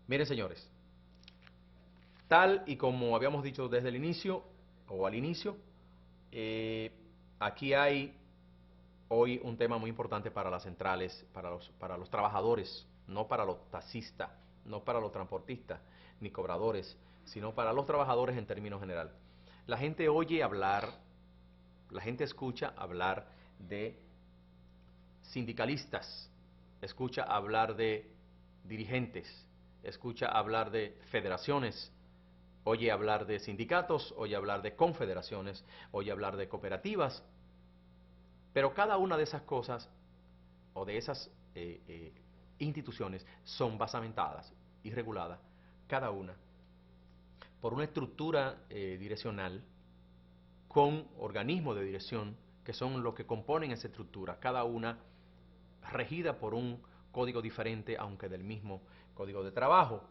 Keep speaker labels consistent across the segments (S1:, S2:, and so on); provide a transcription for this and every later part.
S1: Miren, señores, tal y como habíamos dicho desde el inicio, o al inicio, aquí hay hoy un tema muy importante para las centrales, para los trabajadores, no para los taxistas, no para los transportistas, ni cobradores, sino para los trabajadores en términos general. La gente oye hablar, la gente escucha hablar de sindicalistas, escucha hablar de dirigentes, escucha hablar de federaciones, oye hablar de sindicatos, oye hablar de confederaciones, oye hablar de cooperativas, pero cada una de esas cosas o de esas instituciones son basamentadas y reguladas, cada una, por una estructura direccional con organismos de dirección que son los que componen esa estructura, cada una regida por un código diferente, aunque del mismo código de trabajo.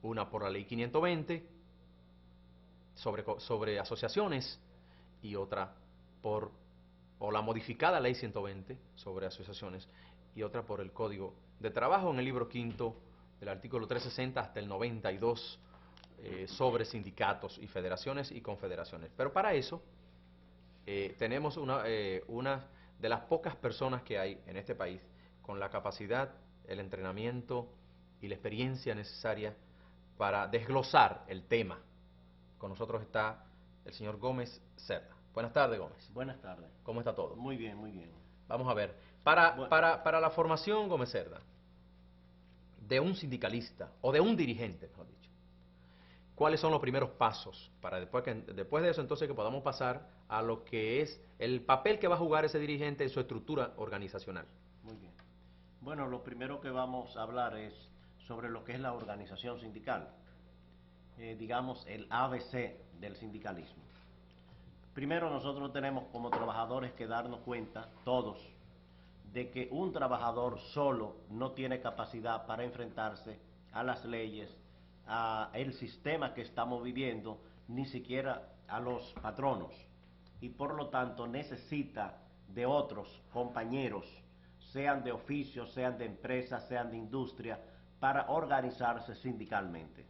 S1: Una por la ley 520 sobre asociaciones y otra por la modificada ley 120 sobre asociaciones y otra por el código de trabajo en el libro quinto del artículo 360 hasta el 92 sobre sindicatos y federaciones y confederaciones. Pero para eso tenemos una de las pocas personas que hay en este país con la capacidad, el entrenamiento y la experiencia necesaria para desglosar el tema. Con nosotros está el señor Gómez Cerda. Buenas tardes, Gómez.
S2: Buenas tardes.
S1: ¿Cómo está todo?
S2: Muy bien, muy bien.
S1: Vamos a ver. Para la formación, Gómez Cerda, de un sindicalista o de un dirigente, mejor dicho, ¿cuáles son los primeros pasos para después de eso entonces que podamos pasar a lo que es el papel que va a jugar ese dirigente en su estructura organizacional?
S2: Muy bien. Bueno, lo primero que vamos a hablar es sobre lo que es la organización sindical, digamos el ABC del sindicalismo. Primero nosotros tenemos como trabajadores que darnos cuenta, todos, de que un trabajador solo no tiene capacidad para enfrentarse a las leyes, a el sistema que estamos viviendo, ni siquiera a los patronos, y por lo tanto necesita de otros compañeros, sean de oficio, sean de empresa, sean de industria, para organizarse sindicalmente.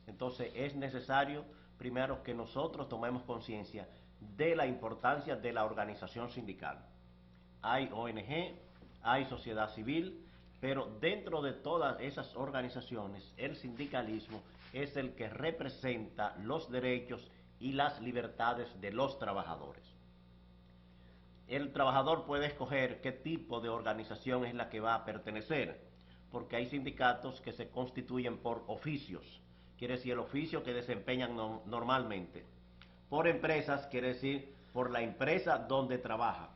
S2: Entonces es necesario primero que nosotros tomemos conciencia de la importancia de la organización sindical. Hay ONG, hay sociedad civil, pero dentro de todas esas organizaciones el sindicalismo es el que representa los derechos y las libertades de los trabajadores. El trabajador puede escoger qué tipo de organización es la que va a pertenecer, porque hay sindicatos que se constituyen por oficios, quiere decir el oficio que desempeñan normalmente. Por empresas, quiere decir por la empresa donde trabaja.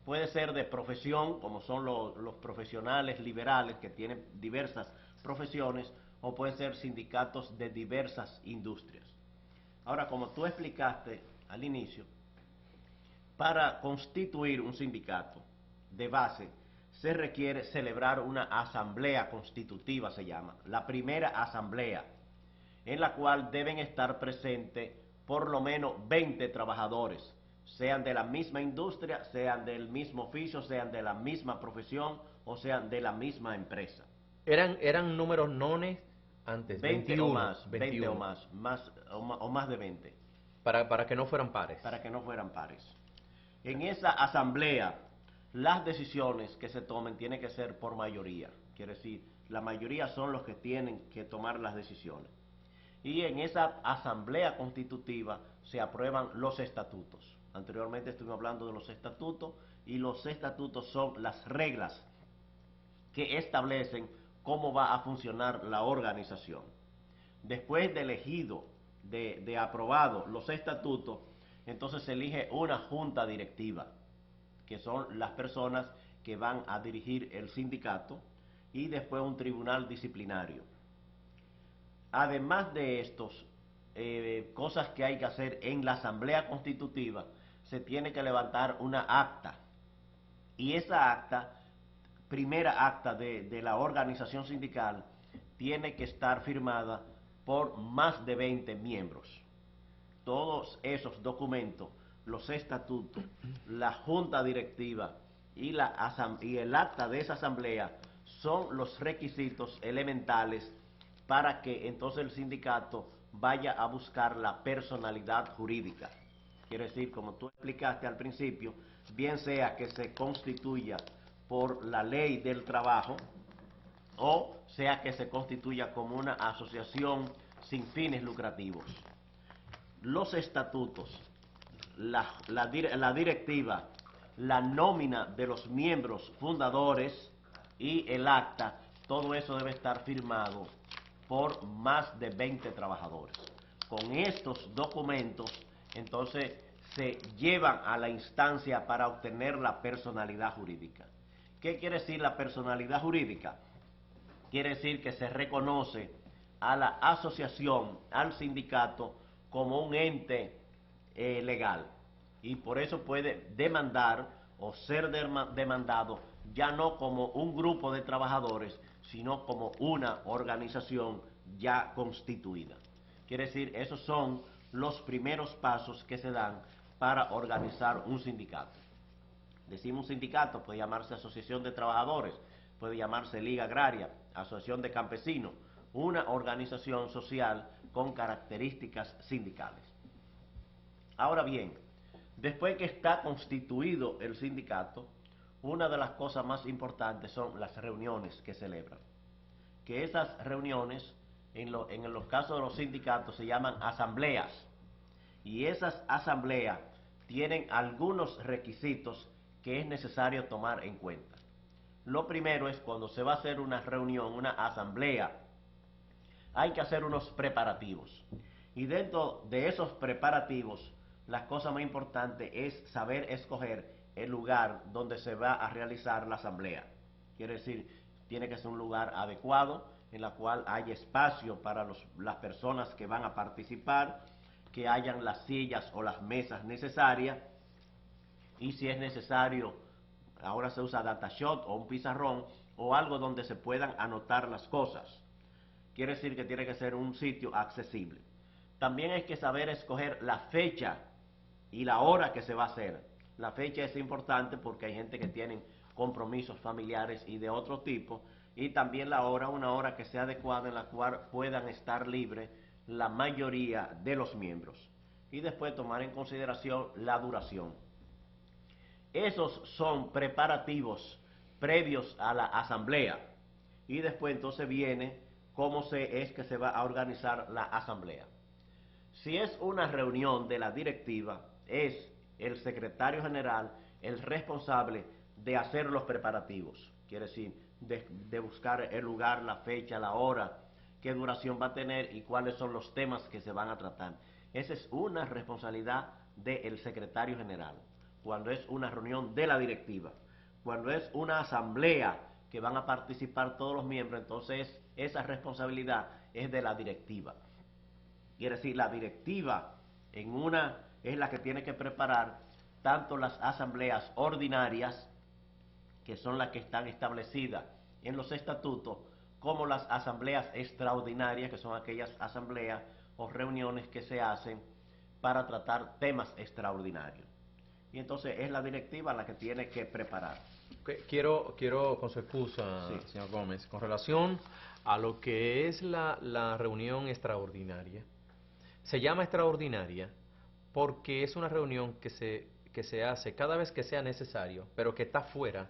S2: Puede ser de profesión, como son los profesionales liberales que tienen diversas profesiones, o puede ser sindicatos de diversas industrias. Ahora, como tú explicaste al inicio, para constituir un sindicato de base se requiere celebrar una asamblea constitutiva, se llama, la primera asamblea, en la cual deben estar presentes por lo menos 20 trabajadores, sean de la misma industria, sean del mismo oficio, sean de la misma profesión o sean de la misma empresa.
S1: Eran números nones antes,
S2: 20
S1: 21,
S2: o más, 20 o
S1: 21,
S2: más o más de 20.
S1: para que no fueran pares.
S2: Para que no fueran pares. En esa asamblea, las decisiones que se tomen tienen que ser por mayoría. Quiere decir, la mayoría son los que tienen que tomar las decisiones. Y en esa asamblea constitutiva se aprueban los estatutos. Anteriormente estuvimos hablando de los estatutos, y los estatutos son las reglas que establecen cómo va a funcionar la organización. Después de elegido, de aprobado los estatutos, entonces se elige una junta directiva, que son las personas que van a dirigir el sindicato, y después un tribunal disciplinario. Además de estos cosas que hay que hacer en la asamblea constitutiva, se tiene que levantar una acta, y esa acta, primera acta de la organización sindical, tiene que estar firmada por más de 20 miembros. Todos esos documentos, los estatutos, la junta directiva y el acta de esa asamblea son los requisitos elementales para que entonces el sindicato vaya a buscar la personalidad jurídica. Quiere decir, como tú explicaste al principio, bien sea que se constituya por la ley del trabajo o sea que se constituya como una asociación sin fines lucrativos. Los estatutos, la directiva, la nómina de los miembros fundadores y el acta, todo eso debe estar firmado por más de 20 trabajadores. Con estos documentos, entonces, se llevan a la instancia para obtener la personalidad jurídica. ¿Qué quiere decir la personalidad jurídica? Quiere decir que se reconoce a la asociación, al sindicato, como un ente legal. Y por eso puede demandar o ser demandado ya no como un grupo de trabajadores, sino como una organización ya constituida. Quiere decir, esos son los primeros pasos que se dan para organizar un sindicato. Decimos sindicato, puede llamarse asociación de trabajadores, puede llamarse liga agraria, asociación de campesinos, una organización social con características sindicales. Ahora bien, después que está constituido el sindicato, una de las cosas más importantes son las reuniones que celebran. Que esas reuniones, en los casos de los sindicatos, se llaman asambleas. Y esas asambleas tienen algunos requisitos que es necesario tomar en cuenta. Lo primero es cuando se va a hacer una reunión, una asamblea, hay que hacer unos preparativos. Y dentro de esos preparativos, la cosa más importante es saber escoger el lugar donde se va a realizar la asamblea. Quiere decir, tiene que ser un lugar adecuado, en la cual haya espacio para las personas que van a participar, que hayan las sillas o las mesas necesarias, y si es necesario, ahora se usa datashot o un pizarrón o algo donde se puedan anotar las cosas. Quiere decir que tiene que ser un sitio accesible. También hay que saber escoger la fecha y la hora que se va a hacer. La fecha es importante porque hay gente que tiene compromisos familiares y de otro tipo, y también la hora, una hora que sea adecuada en la cual puedan estar libres la mayoría de los miembros. Y después tomar en consideración la duración. Esos son preparativos previos a la asamblea. Y después entonces viene cómo es que se va a organizar la asamblea. Si es una reunión de la directiva, es el secretario general el responsable de hacer los preparativos. Quiere decir, de buscar el lugar, la fecha, la hora, qué duración va a tener y cuáles son los temas que se van a tratar. Esa es una responsabilidad del secretario general, cuando es una reunión de la directiva. Cuando es una asamblea que van a participar todos los miembros, entonces esa responsabilidad es de la directiva. Quiere decir, la directiva es la que tiene que preparar tanto las asambleas ordinarias, que son las que están establecidas en los estatutos, como las asambleas extraordinarias, que son aquellas asambleas o reuniones que se hacen para tratar temas extraordinarios. Y entonces es la directiva la que tiene que preparar.
S1: Quiero, con su excusa, sí, señor Gómez, con relación a lo que es la reunión extraordinaria. Se llama extraordinaria porque es una reunión que se hace cada vez que sea necesario, pero que está fuera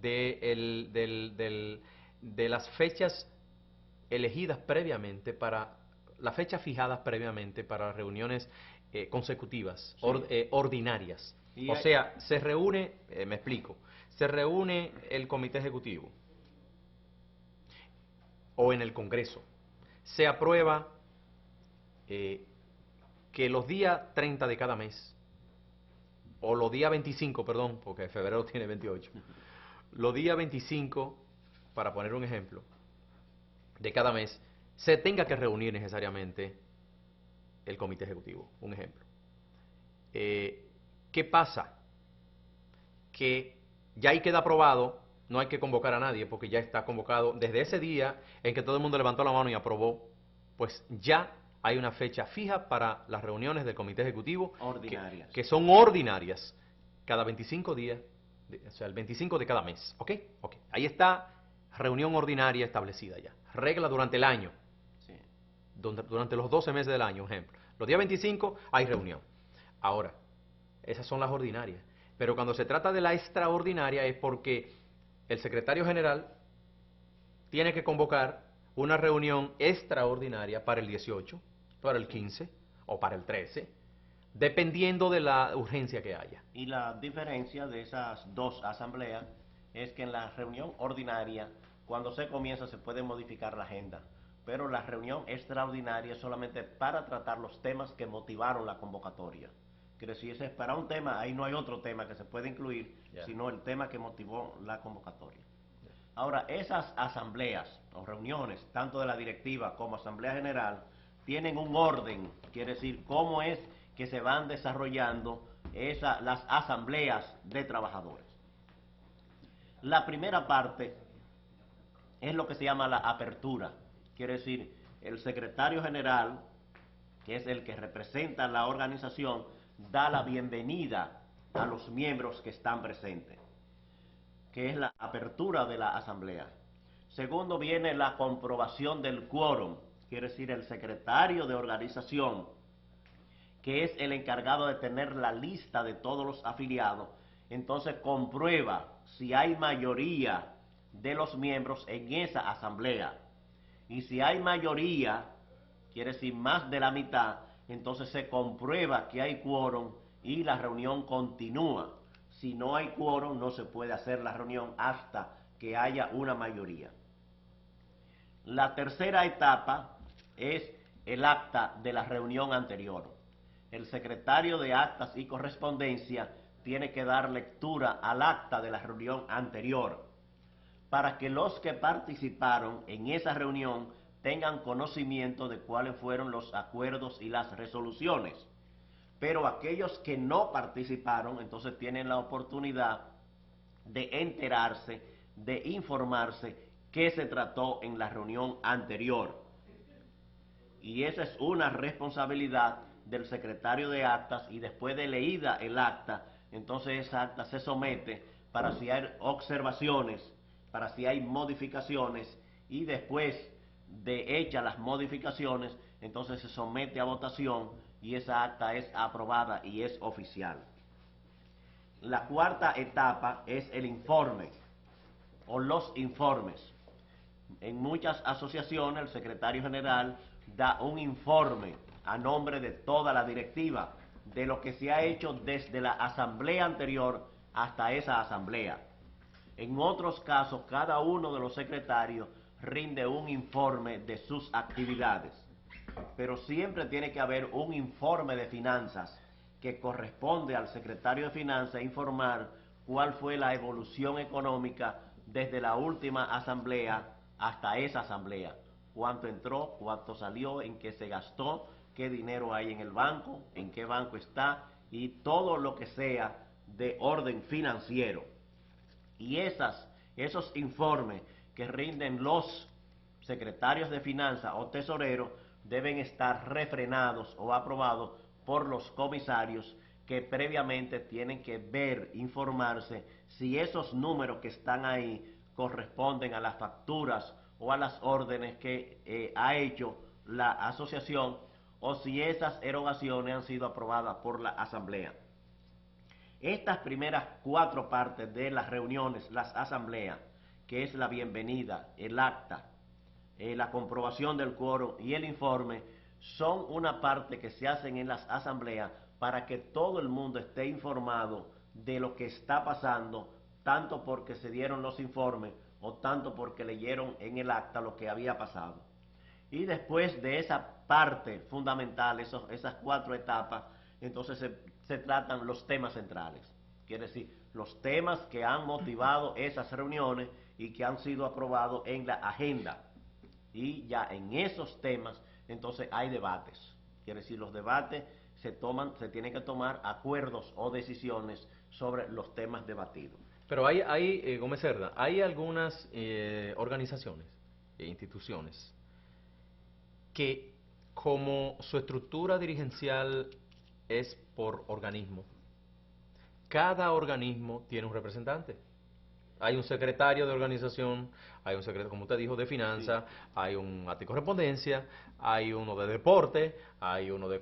S1: de las fechas elegidas previamente las fechas fijadas previamente para las reuniones consecutivas, sí, ordinarias. O sea, se reúne, me explico, se reúne el comité ejecutivo o en el Congreso, se aprueba que los días 30 de cada mes, o los días 25, perdón, porque febrero tiene 28, los días 25, para poner un ejemplo, de cada mes, se tenga que reunir necesariamente el comité ejecutivo, un ejemplo. ¿Qué pasa? Que ya ahí queda aprobado, no hay que convocar a nadie, porque ya está convocado desde ese día en que todo el mundo levantó la mano y aprobó, pues ya hay una fecha fija para las reuniones del comité ejecutivo que son ordinarias, cada 25 días, o sea, el 25 de cada mes, ¿ok? Ahí está reunión ordinaria establecida ya, regla durante el año, durante los 12 meses del año, ejemplo. Los días 25 hay reunión. Ahora, esas son las ordinarias. Pero cuando se trata de la extraordinaria es porque el secretario general tiene que convocar una reunión extraordinaria para el 18, para el 15 o para el 13, dependiendo de la urgencia que haya.
S2: Y la diferencia de esas dos asambleas es que en la reunión ordinaria, cuando se comienza, se puede modificar la agenda, pero la reunión extraordinaria es solamente para tratar los temas que motivaron la convocatoria. Quiere decir, si es para un tema, ahí no hay otro tema que se puede incluir, sino el tema que motivó la convocatoria. Ahora, esas asambleas o reuniones, tanto de la directiva como asamblea general, tienen un orden, quiere decir, cómo es que se van desarrollando las asambleas de trabajadores. La primera parte es lo que se llama la apertura, quiere decir, el secretario general, que es el que representa la organización, da la bienvenida a los miembros que están presentes, que es la apertura de la asamblea. Segundo viene la comprobación del quórum, quiere decir el secretario de organización, que es el encargado de tener la lista de todos los afiliados, entonces comprueba si hay mayoría de los miembros en esa asamblea. Y si hay mayoría, quiere decir más de la mitad, entonces se comprueba que hay quórum y la reunión continúa. Si no hay quórum, no se puede hacer la reunión hasta que haya una mayoría. La tercera etapa es el acta de la reunión anterior. El secretario de Actas y Correspondencia tiene que dar lectura al acta de la reunión anterior para que los que participaron en esa reunión tengan conocimiento de cuáles fueron los acuerdos y las resoluciones. Pero aquellos que no participaron, entonces tienen la oportunidad de enterarse, de informarse qué se trató en la reunión anterior. Y esa es una responsabilidad del secretario de actas, y después de leída el acta, entonces esa acta se somete para si hay observaciones, para si hay modificaciones, y después de hechas las modificaciones, entonces se somete a votación y esa acta es aprobada y es oficial. La cuarta etapa es el informe o los informes. En muchas asociaciones el secretario general da un informe a nombre de toda la directiva de lo que se ha hecho desde la asamblea anterior hasta esa asamblea. En otros casos, cada uno de los secretarios rinde un informe de sus actividades, pero siempre tiene que haber un informe de finanzas que corresponde al secretario de Finanzas informar cuál fue la evolución económica desde la última asamblea hasta esa asamblea. Cuánto entró, cuánto salió, en qué se gastó, qué dinero hay en el banco, en qué banco está, y todo lo que sea de orden financiero. Y esos informes que rinden los secretarios de finanzas o tesoreros deben estar refrenados o aprobados por los comisarios, que previamente tienen que ver, informarse si esos números que están ahí corresponden a las facturas o a las órdenes que ha hecho la asociación, o si esas erogaciones han sido aprobadas por la asamblea. Estas primeras 4 partes de las reuniones, las asambleas, que es la bienvenida, el acta, la comprobación del quórum y el informe, son una parte que se hacen en las asambleas para que todo el mundo esté informado de lo que está pasando, tanto porque se dieron los informes o tanto porque leyeron en el acta lo que había pasado. Y después de esa parte fundamental, esas 4 etapas, entonces se tratan los temas centrales. Quiere decir, los temas que han motivado esas reuniones y que han sido aprobados en la agenda. Y ya en esos temas, entonces hay debates. Quiere decir, los debates se tienen que tomar acuerdos o decisiones sobre los temas debatidos.
S1: Pero hay Gómez Cerda, hay algunas organizaciones e instituciones que, como su estructura dirigencial es por organismo, cada organismo tiene un representante. Hay un secretario de organización, hay un secretario, como usted dijo, de finanzas, hay un anticorrespondencia, hay uno de deporte, hay uno de